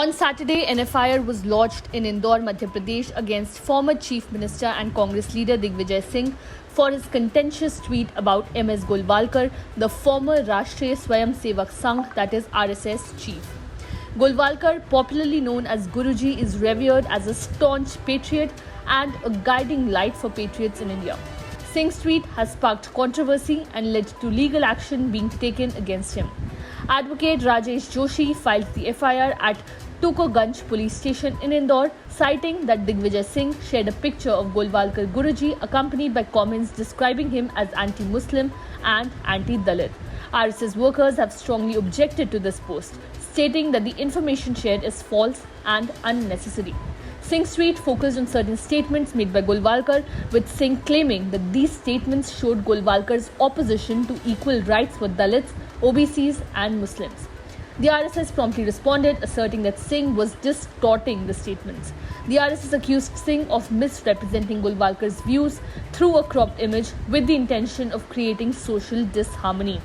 On Saturday, an FIR was lodged in Indore, Madhya Pradesh against former Chief Minister and Congress leader Digvijay Singh for his contentious tweet about MS Golwalkar, the former Rashtriya Swayamsevak Sangh, that is RSS chief. Golwalkar, popularly known as Guruji, is revered as a staunch patriot and a guiding light for patriots in India. Singh's tweet has sparked controversy and led to legal action being taken against him. Advocate Rajesh Joshi filed the FIR at Tukoganj police station in Indore, citing that Digvijay Singh shared a picture of Golwalkar Guruji accompanied by comments describing him as anti-Muslim and anti-Dalit. RSS workers have strongly objected to this post, stating that the information shared is false and unnecessary. Singh's tweet focused on certain statements made by Golwalkar, with Singh claiming that these statements showed Golwalkar's opposition to equal rights for Dalits, OBCs and Muslims. The RSS promptly responded, asserting that Singh was distorting the statements. The RSS accused Singh of misrepresenting Golwalkar's views through a cropped image with the intention of creating social disharmony.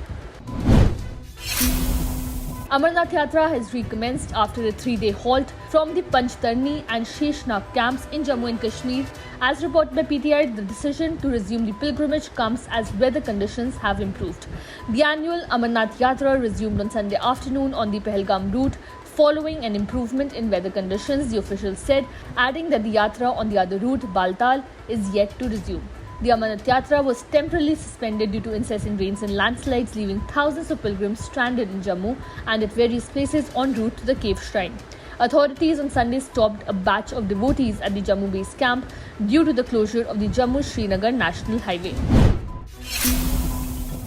Amarnath Yatra has recommenced after a 3-day halt from the Panchtarni and Sheshnag camps in Jammu and Kashmir. As reported by PTI, the decision to resume the pilgrimage comes as weather conditions have improved. The annual Amarnath Yatra resumed on Sunday afternoon on the Pahalgam route following an improvement in weather conditions, the officials said, adding that the Yatra on the other route, Baltal, is yet to resume. The Amarnath Yatra was temporarily suspended due to incessant rains and landslides, leaving thousands of pilgrims stranded in Jammu and at various places en route to the cave shrine. Authorities on Sunday stopped a batch of devotees at the Jammu base camp due to the closure of the Jammu-Srinagar National Highway.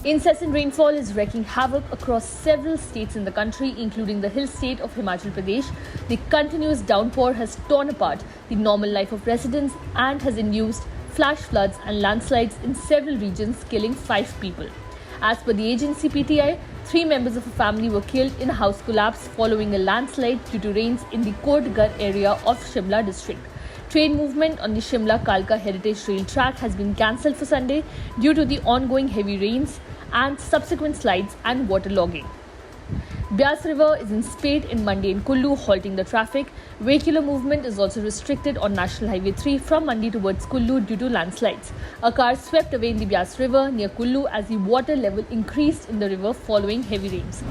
Incessant rainfall is wreaking havoc across several states in the country, including the hill state of Himachal Pradesh. The continuous downpour has torn apart the normal life of residents and has induced flash floods and landslides in several regions, killing 5 people. As per the agency PTI, 3 members of a family were killed in a house collapse following a landslide due to rains in the Kotgarh area of Shimla district. Train movement on the Shimla-Kalka Heritage Rail track has been cancelled for Sunday due to the ongoing heavy rains and subsequent slides and waterlogging. Byas River is in spate in Mandi and Kullu, halting the traffic. Vehicular movement is also restricted on National Highway 3 from Mandi towards Kullu due to landslides. A car swept away in the Byas River near Kullu as the water level increased in the river following heavy rains.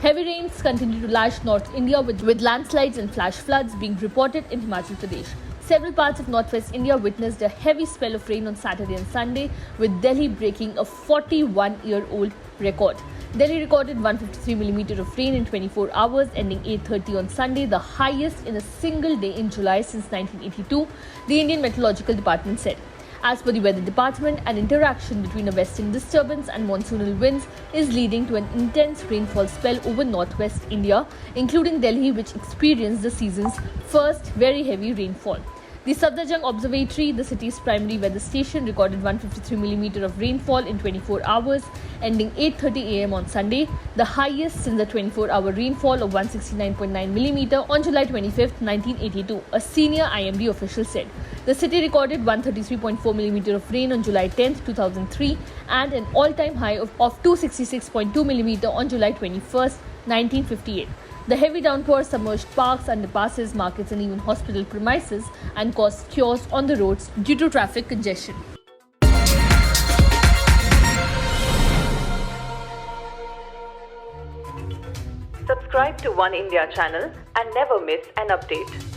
Heavy rains continue to lash North India with landslides and flash floods being reported in Himachal Pradesh. Several parts of northwest India witnessed a heavy spell of rain on Saturday and Sunday, with Delhi breaking a 41-year-old record. Delhi recorded 153mm of rain in 24 hours, ending 8:30 on Sunday, the highest in a single day in July since 1982, the Indian Meteorological Department said. As per the weather department, an interaction between a western disturbance and monsoonal winds is leading to an intense rainfall spell over northwest India, including Delhi, which experienced the season's first very heavy rainfall. The Safdarjung Observatory, the city's primary weather station, recorded 153mm of rainfall in 24 hours, ending 8:30 am on Sunday, the highest since the 24-hour rainfall of 169.9mm on July 25, 1982, a senior IMD official said. The city recorded 133.4mm of rain on July 10, 2003, and an all-time high of 266.2mm on July 21, 1958. The heavy downpour submerged parks, underpasses, markets and even hospital premises and caused chaos on the roads due to traffic congestion. Subscribe to One India channel and never miss an update.